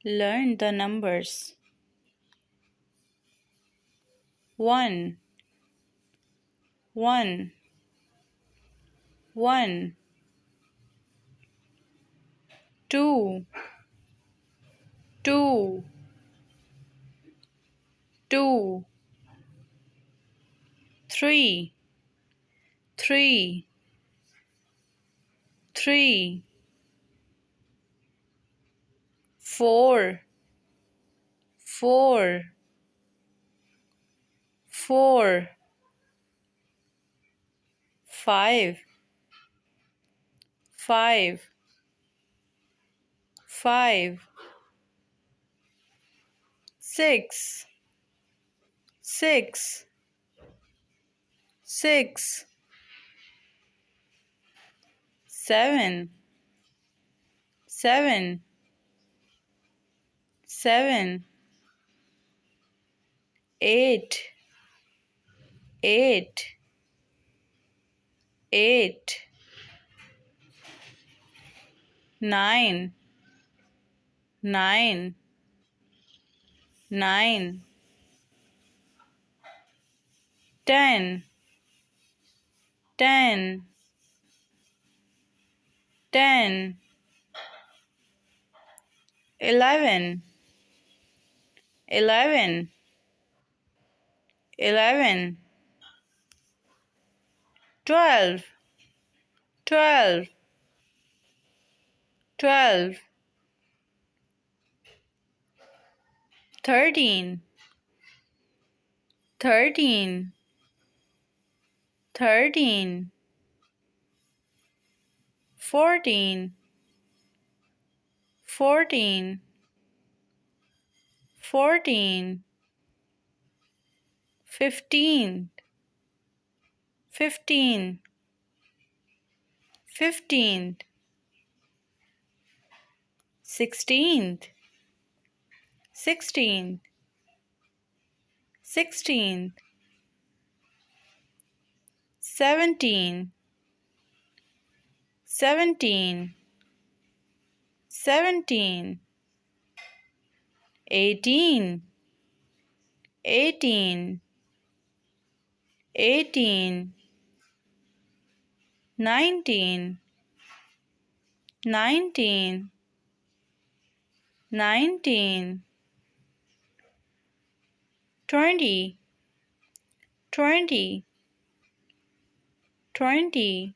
Learn the numbers. 1 1 1 2 2 2 3 3 3 4 4 4 5 5 5 6 6 6 7 7 7 8 8 8 9 9 9 10 10 10 11 11 11 12 12 12 13 13 13 14 14 14 15 15 15 16 16 16 17 17 17 18 18 18 19 19 19 20 20 20